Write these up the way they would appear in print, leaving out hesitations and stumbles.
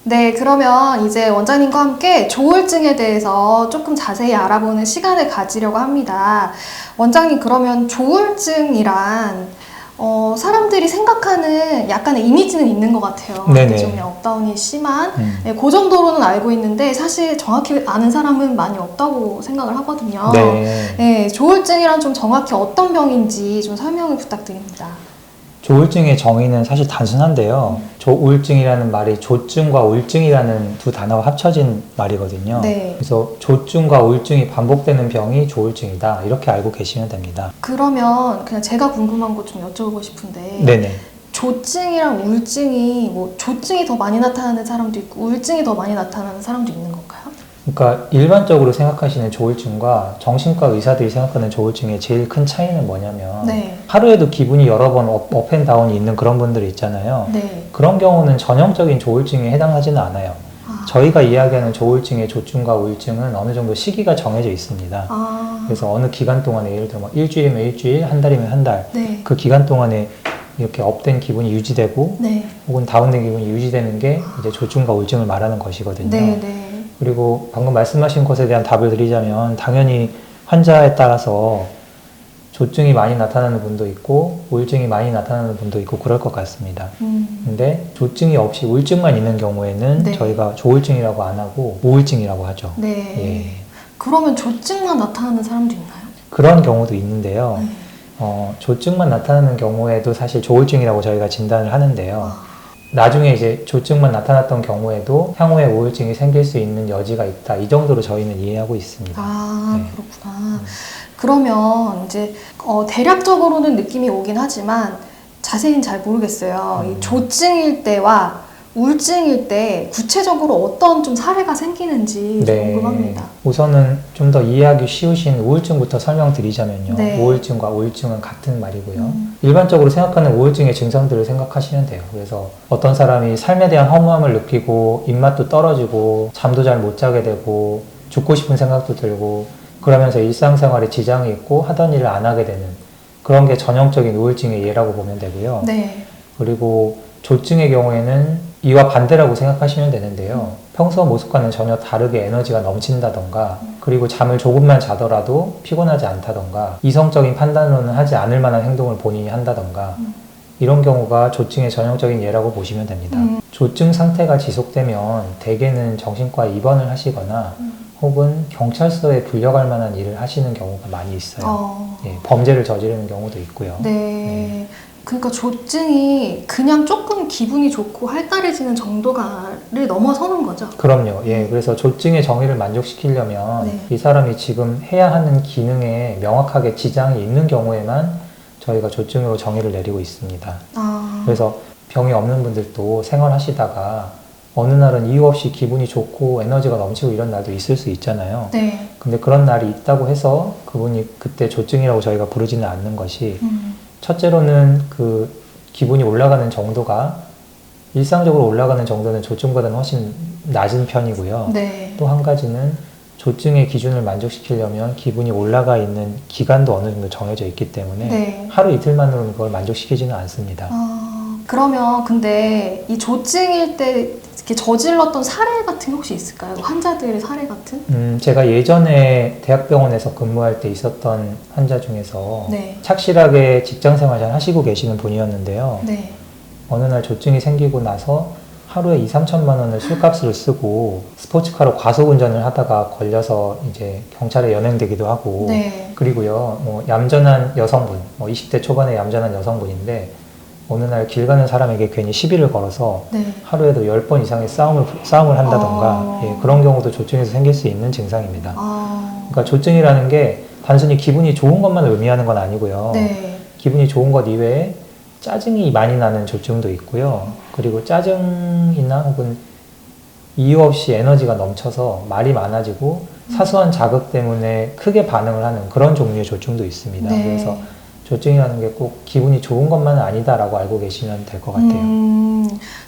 네, 그러면 이제 원장님과 함께 조울증에 대해서 조금 자세히 알아보는 시간을 가지려고 합니다. 원장님, 그러면 조울증이란 사람들이 생각하는 약간의 이미지는 있는 것 같아요. 네네. 좀 업다운이 심한 네, 그 정도로는 알고 있는데 사실 정확히 아는 사람은 많이 없다고 생각을 하거든요. 네. 네, 조울증이란 좀 정확히 어떤 병인지 좀 설명을 부탁드립니다. 조울증의 정의는 사실 단순한데요. 조울증이라는 말이 조증과 우울증이라는 두 단어가 합쳐진 말이거든요. 네. 그래서 조증과 우울증이 반복되는 병이 조울증이다. 이렇게 알고 계시면 됩니다. 그러면 그냥 제가 궁금한 거 좀 여쭤보고 싶은데 네네. 조증이랑 우울증이 뭐 조증이 더 많이 나타나는 사람도 있고 우울증이 더 많이 나타나는 사람도 있는 건가요? 그러니까 일반적으로 생각하시는 조울증과 정신과 의사들이 생각하는 조울증의 제일 큰 차이는 뭐냐면 네. 하루에도 기분이 여러 번 업앤다운이 있는 그런 분들이 있잖아요. 네. 그런 경우는 전형적인 조울증에 해당하지는 않아요. 저희가 이야기하는 조울증의 조증과 우울증은 어느 정도 시기가 정해져 있습니다. 그래서 어느 기간 동안에 예를 들어 뭐 일주일이면 일주일, 한 달이면 한 달, 네. 그 기간 동안에 이렇게 업된 기분이 유지되고 네. 혹은 다운된 기분이 유지되는 게 이제 조증과 우울증을 말하는 것이거든요. 네. 네. 그리고 방금 말씀하신 것에 대한 답을 드리자면 당연히 환자에 따라서 조증이 많이 나타나는 분도 있고 우울증이 많이 나타나는 분도 있고 그럴 것 같습니다. 근데 조증이 없이 우울증만 있는 경우에는 네. 저희가 조울증이라고 안 하고 우울증이라고 하죠. 네. 예. 그러면 조증만 나타나는 사람도 있나요? 그런 경우도 있는데요. 네. 조증만 나타나는 경우에도 사실 조울증이라고 저희가 진단을 하는데요. 나중에 이제 조증만 나타났던 경우에도 향후에 우울증이 생길 수 있는 여지가 있다. 이 정도로 저희는 이해하고 있습니다. 네. 그렇구나. 그러면 이제 대략적으로는 느낌이 오긴 하지만 자세히는 잘 모르겠어요. 이 조증일 때와 우울증일 때 구체적으로 어떤 좀 사례가 생기는지 좀 궁금합니다. 우선은 좀 더 이해하기 쉬우신 우울증부터 설명드리자면요. 네. 우울증과 우울증은 같은 말이고요. 일반적으로 생각하는 우울증의 증상들을 생각하시면 돼요. 그래서 어떤 사람이 삶에 대한 허무함을 느끼고 입맛도 떨어지고 잠도 잘 못 자게 되고 죽고 싶은 생각도 들고 그러면서 일상생활에 지장이 있고 하던 일을 안 하게 되는 그런 게 전형적인 우울증의 예라고 보면 되고요. 네. 그리고 조증의 경우에는 이와 반대라고 생각하시면 되는데요. 평소 모습과는 전혀 다르게 에너지가 넘친다던가 그리고 잠을 조금만 자더라도 피곤하지 않다던가 이성적인 판단으로는 하지 않을 만한 행동을 본인이 한다던가 이런 경우가 조증의 전형적인 예라고 보시면 됩니다. 조증 상태가 지속되면 대개는 정신과 입원을 하시거나 혹은 경찰서에 불려갈 만한 일을 하시는 경우가 많이 있어요. 예, 범죄를 저지르는 경우도 있고요. 네. 그러니까 조증이 그냥 조금 기분이 좋고 활달해지는 정도를 넘어서는 거죠? 그럼요. 예, 그래서 조증의 정의를 만족시키려면 네. 이 사람이 지금 해야 하는 기능에 명확하게 지장이 있는 경우에만 저희가 조증으로 정의를 내리고 있습니다. 그래서 병이 없는 분들도 생활하시다가 어느 날은 이유 없이 기분이 좋고 에너지가 넘치고 이런 날도 있을 수 있잖아요. 네. 근데 그런 날이 있다고 해서 그분이 그때 조증이라고 저희가 부르지는 않는 것이 첫째로는 그 기분이 올라가는 정도가 일상적으로 올라가는 정도는 조증보다는 훨씬 낮은 편이고요. 네. 또 한 가지는 조증의 기준을 만족시키려면 기분이 올라가 있는 기간도 어느 정도 정해져 있기 때문에 네. 하루 이틀만으로는 그걸 만족시키지는 않습니다. 그러면 근데 이 조증일 때 이렇게 저질렀던 사례 같은 게 혹시 있을까요? 환자들의 사례 같은? 제가 예전에 대학병원에서 근무할 때 있었던 환자 중에서 네. 착실하게 직장생활 잘 하시고 계시는 분이었는데요. 네. 어느 날 조증이 생기고 나서 하루에 2~3천만 원을 술값으로 쓰고 스포츠카로 과속 운전을 하다가 걸려서 이제 경찰에 연행되기도 하고 네. 그리고요, 뭐 얌전한 여성분, 뭐 20대 초반의 얌전한 여성분인데 어느 날 길 가는 사람에게 괜히 시비를 걸어서 네. 하루에도 10번 이상의 싸움을 한다던가 예, 그런 경우도 조증에서 생길 수 있는 증상입니다. 그러니까 조증이라는 게 단순히 기분이 좋은 것만 의미하는 건 아니고요. 네. 기분이 좋은 것 이외에 짜증이 많이 나는 조증도 있고요. 그리고 짜증이나 혹은 이유 없이 에너지가 넘쳐서 말이 많아지고 사소한 자극 때문에 크게 반응을 하는 그런 종류의 조증도 있습니다. 네. 그래서 조증이라는 게 꼭 기분이 좋은 것만은 아니다라고 알고 계시면 될 것 같아요.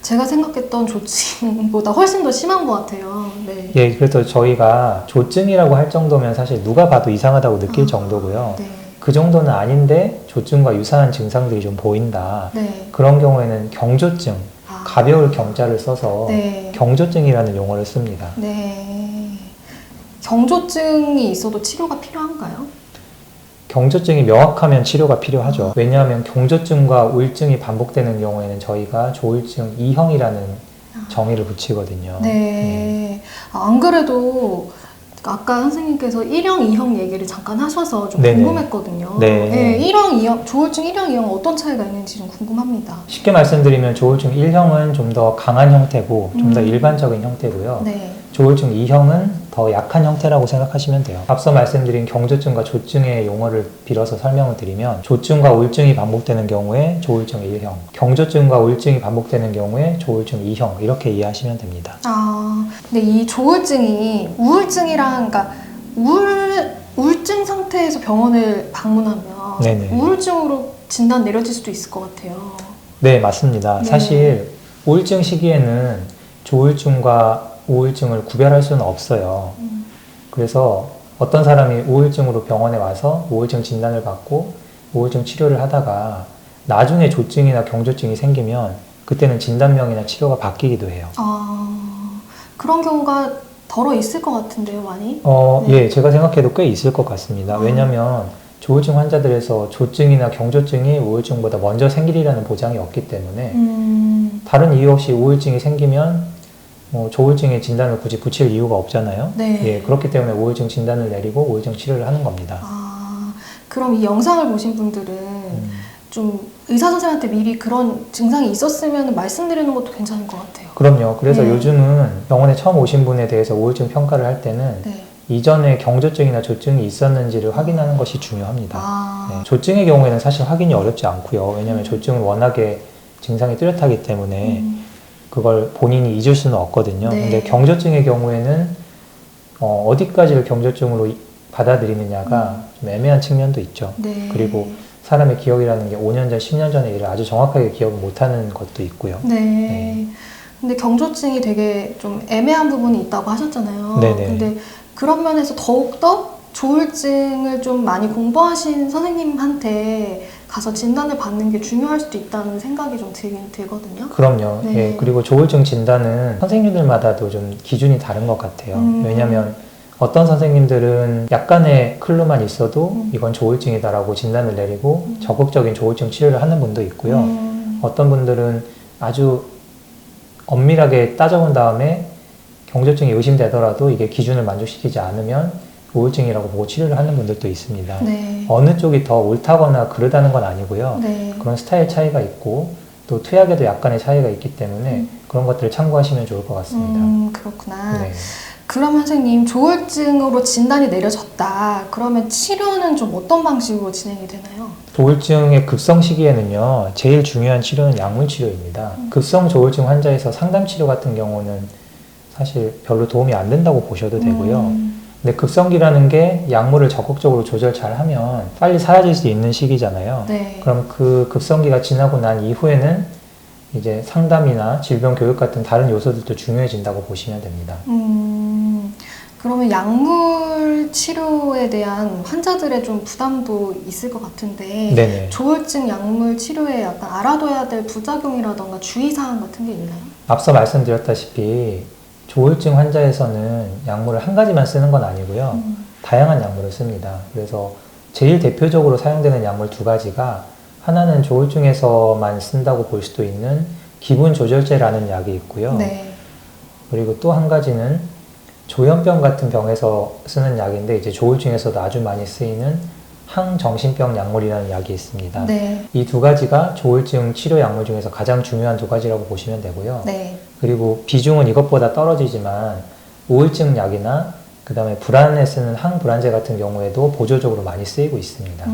제가 생각했던 조증보다 훨씬 더 심한 것 같아요. 네. 예, 그래서 저희가 조증이라고 할 정도면 사실 누가 봐도 이상하다고 느낄 정도고요. 네. 그 정도는 아닌데 조증과 유사한 증상들이 좀 보인다. 네. 그런 경우에는 경조증, 가벼울 경자를 써서 네. 경조증이라는 용어를 씁니다. 네. 경조증이 있어도 치료가 필요한가요? 경조증이 명확하면 치료가 필요하죠. 왜냐하면 경조증과 우울증이 반복되는 경우에는 저희가 조울증 2형이라는 정의를 붙이거든요. 네. 안 그래도 아까 선생님께서 1형, 2형 얘기를 잠깐 하셔서 좀 네네. 궁금했거든요. 네. 네, 1형, 2형, 조울증 1형, 2형 어떤 차이가 있는지 좀 궁금합니다. 쉽게 말씀드리면 조울증 1형은 좀 더 강한 형태고 좀 더 일반적인 형태고요. 네. 조울증 2형은 더 약한 형태라고 생각하시면 돼요. 앞서 말씀드린 경조증과 조증의 용어를 빌어서 설명을 드리면 조증과 우울증이 반복되는 경우에 조울증 1형, 경조증과 우울증이 반복되는 경우에 조울증 2형 이렇게 이해하시면 됩니다. 아, 근데 이 조울증이 우울증이랑, 그러니까 우울증 상태에서 병원을 방문하면 네네. 우울증으로 진단 내려질 수도 있을 것 같아요. 네, 맞습니다. 네. 사실 우울증 시기에는 조울증과 우울증을 구별할 수는 없어요. 그래서 어떤 사람이 우울증으로 병원에 와서 우울증 진단을 받고 우울증 치료를 하다가 나중에 조증이나 경조증이 생기면 그때는 진단명이나 치료가 바뀌기도 해요. 아, 그런 경우가 덜어 있을 것 같은데요, 많이? 네. 예, 제가 생각해도 꽤 있을 것 같습니다. 왜냐하면 조울증 환자들에서 조증이나 경조증이 우울증보다 먼저 생기리라는 보장이 없기 때문에 다른 이유 없이 우울증이 생기면 조울증의 진단을 굳이 붙일 이유가 없잖아요. 네. 예, 그렇기 때문에 우울증 진단을 내리고 우울증 치료를 하는 겁니다. 아, 그럼 이 영상을 보신 분들은 좀 의사 선생님한테 미리 그런 증상이 있었으면 말씀드리는 것도 괜찮을 것 같아요. 그럼요. 그래서 네. 요즘은 병원에 처음 오신 분에 대해서 우울증 평가를 할 때는 네. 이전에 경조증이나 조증이 있었는지를 확인하는 것이 중요합니다. 아, 네, 조증의 경우에는 사실 확인이 어렵지 않고요. 왜냐하면 조증은 워낙에 증상이 뚜렷하기 때문에 그걸 본인이 잊을 수는 없거든요. 네. 근데 경조증의 경우에는 어디까지를 경조증으로 받아들이느냐가 좀 애매한 측면도 있죠. 네. 그리고 사람의 기억이라는 게 5년 전, 10년 전의 일을 아주 정확하게 기억을 못하는 것도 있고요. 네. 근데 경조증이 되게 좀 애매한 부분이 있다고 하셨잖아요. 네네. 근데 그런 면에서 더욱더 조울증을 좀 많이 공부하신 선생님한테 가서 진단을 받는 게 중요할 수도 있다는 생각이 좀 들긴 들거든요. 그럼요. 네. 예, 그리고 조울증 진단은 선생님들마다도 좀 기준이 다른 것 같아요. 왜냐하면 어떤 선생님들은 약간의 클루만 있어도 이건 조울증이다라고 진단을 내리고 적극적인 조울증 치료를 하는 분도 있고요. 어떤 분들은 아주 엄밀하게 따져본 다음에 경조증이 의심되더라도 이게 기준을 만족시키지 않으면 우울증이라고 보고 치료를 하는 분들도 있습니다. 네. 어느 쪽이 더 옳다거나 그르다는 건 아니고요. 네. 그런 스타일 차이가 있고 또 투약에도 약간의 차이가 있기 때문에 그런 것들을 참고하시면 좋을 것 같습니다. 그렇구나. 네. 그럼 선생님, 조울증으로 진단이 내려졌다. 그러면 치료는 좀 어떤 방식으로 진행이 되나요? 조울증의 급성 시기에는요, 제일 중요한 치료는 약물 치료입니다. 급성 조울증 환자에서 상담 치료 같은 경우는 사실 별로 도움이 안 된다고 보셔도 되고요. 근데 급성기라는 게 약물을 적극적으로 조절 잘 하면 빨리 사라질 수 있는 시기잖아요. 네. 그럼 그 급성기가 지나고 난 이후에는 이제 상담이나 질병 교육 같은 다른 요소들도 중요해진다고 보시면 됩니다. 그러면 약물 치료에 대한 환자들의 좀 부담도 있을 것 같은데 네네. 조울증 약물 치료에 약간 알아둬야 될 부작용이라던가 주의사항 같은 게 있나요? 앞서 말씀드렸다시피 조울증 환자에서는 약물을 한 가지만 쓰는 건 아니고요. 다양한 약물을 씁니다. 그래서 제일 대표적으로 사용되는 약물 두 가지가 하나는 조울증에서만 쓴다고 볼 수도 있는 기분 조절제라는 약이 있고요. 네. 그리고 또 한 가지는 조현병 같은 병에서 쓰는 약인데 이제 조울증에서도 아주 많이 쓰이는 항정신병 약물이라는 약이 있습니다. 네. 이 두 가지가 조울증 치료 약물 중에서 가장 중요한 두 가지라고 보시면 되고요. 네. 그리고 비중은 이것보다 떨어지지만 우울증 약이나 그 다음에 불안에 쓰는 항불안제 같은 경우에도 보조적으로 많이 쓰이고 있습니다.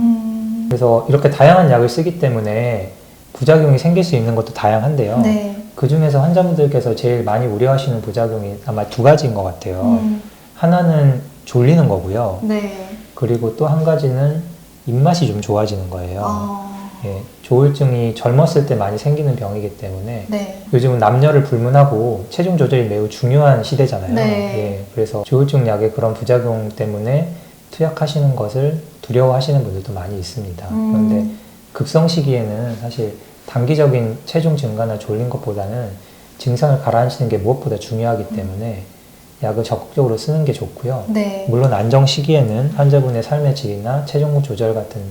그래서 이렇게 다양한 약을 쓰기 때문에 부작용이 생길 수 있는 것도 다양한데요. 네. 그 중에서 환자분들께서 제일 많이 우려하시는 부작용이 아마 두 가지인 것 같아요. 하나는 졸리는 거고요. 네. 그리고 또 한 가지는 입맛이 좀 좋아지는 거예요. 예, 조울증이 젊었을 때 많이 생기는 병이기 때문에 네. 요즘은 남녀를 불문하고 체중 조절이 매우 중요한 시대잖아요. 네. 예, 그래서 조울증 약의 그런 부작용 때문에 투약하시는 것을 두려워하시는 분들도 많이 있습니다. 그런데 급성 시기에는 사실 단기적인 체중 증가나 졸린 것보다는 증상을 가라앉히는 게 무엇보다 중요하기 때문에 약을 적극적으로 쓰는 게 좋고요. 네. 물론 안정 시기에는 환자분의 삶의 질이나 체중무 조절 같은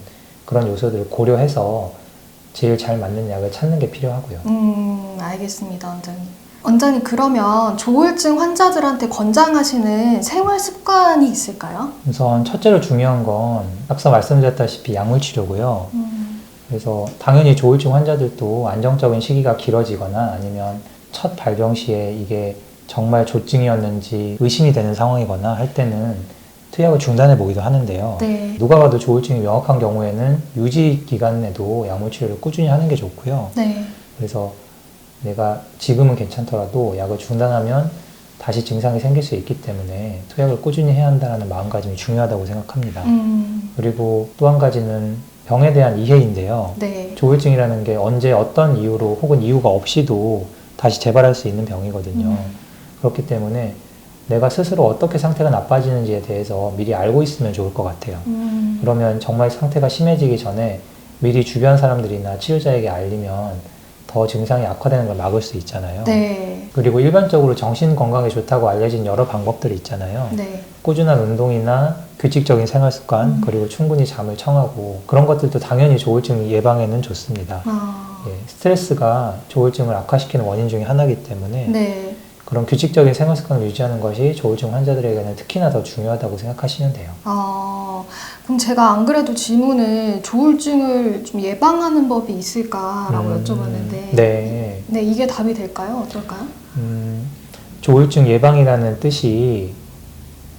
그런 요소들을 고려해서 제일 잘 맞는 약을 찾는 게 필요하고요. 알겠습니다, 원장님. 원장님, 그러면 조울증 환자들한테 권장하시는 생활 습관이 있을까요? 우선 첫째로 중요한 건 앞서 말씀드렸다시피 약물 치료고요. 그래서 당연히 조울증 환자들도 안정적인 시기가 길어지거나 아니면 첫 발병 시에 이게 정말 조증이었는지 의심이 되는 상황이거나 할 때는 투약을 중단해 보기도 하는데요. 네. 누가 봐도 조울증이 명확한 경우에는 유지 기간에도 약물 치료를 꾸준히 하는 게 좋고요. 네. 그래서 내가 지금은 괜찮더라도 약을 중단하면 다시 증상이 생길 수 있기 때문에 투약을 꾸준히 해야 한다는 마음가짐이 중요하다고 생각합니다. 그리고 또 한 가지는 병에 대한 이해인데요. 네. 조울증이라는 게 언제 어떤 이유로 혹은 이유가 없이도 다시 재발할 수 있는 병이거든요. 그렇기 때문에 내가 스스로 어떻게 상태가 나빠지는지에 대해서 미리 알고 있으면 좋을 것 같아요. 그러면 정말 상태가 심해지기 전에 미리 주변 사람들이나 치료자에게 알리면 더 증상이 악화되는 걸 막을 수 있잖아요. 네. 그리고 일반적으로 정신 건강에 좋다고 알려진 여러 방법들이 있잖아요. 네. 꾸준한 운동이나 규칙적인 생활 습관, 그리고 충분히 잠을 청하고 그런 것들도 당연히 조울증 예방에는 좋습니다. 예, 스트레스가 조울증을 악화시키는 원인 중에 하나이기 때문에 네. 그런 규칙적인 생활 습관을 유지하는 것이 조울증 환자들에게는 특히나 더 중요하다고 생각하시면 돼요. 그럼 제가 안 그래도 질문을 조울증을 좀 예방하는 법이 있을까라고 여쭤봤는데 네. 네, 이게 답이 될까요? 어떨까요? 조울증 예방이라는 뜻이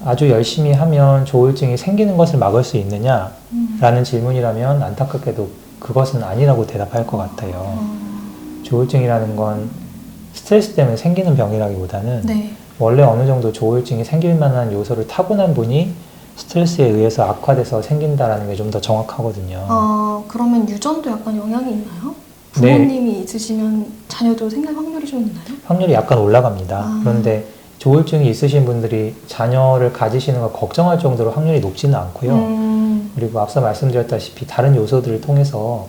아주 열심히 하면 조울증이 생기는 것을 막을 수 있느냐? 라는 질문이라면 안타깝게도 그것은 아니라고 대답할 것 같아요. 조울증이라는 건 스트레스 때문에 생기는 병이라기보다는 네. 원래 어느 정도 조울증이 생길 만한 요소를 타고난 분이 스트레스에 의해서 악화돼서 생긴다라는 게 좀 더 정확하거든요. 그러면 유전도 약간 영향이 있나요? 네. 부모님이 있으시면 자녀도 생길 확률이 좀 있나요? 확률이 약간 올라갑니다. 그런데 조울증이 있으신 분들이 자녀를 가지시는 걸 걱정할 정도로 확률이 높지는 않고요. 그리고 앞서 말씀드렸다시피 다른 요소들을 통해서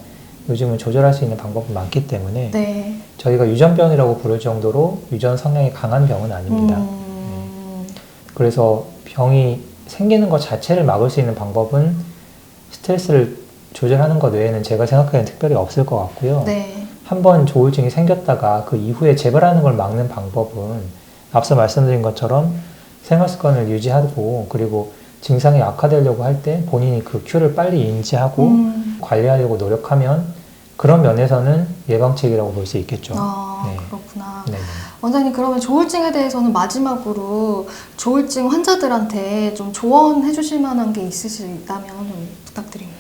요즘은 조절할 수 있는 방법이 많기 때문에 네. 저희가 유전병이라고 부를 정도로 유전 성향이 강한 병은 아닙니다. 그래서 병이 생기는 것 자체를 막을 수 있는 방법은 스트레스를 조절하는 것 외에는 제가 생각하기엔 특별히 없을 것 같고요. 네. 한번 조울증이 생겼다가 그 이후에 재발하는 걸 막는 방법은 앞서 말씀드린 것처럼 생활 습관을 유지하고 그리고 증상이 악화되려고 할 때 본인이 그 큐를 빨리 인지하고 관리하려고 노력하면 그런 면에서는 예방책이라고 볼 수 있겠죠. 네. 그렇구나. 네네. 원장님, 그러면 조울증에 대해서는 마지막으로 조울증 환자들한테 좀 조언해 주실 만한 게 있으시다면 부탁드립니다.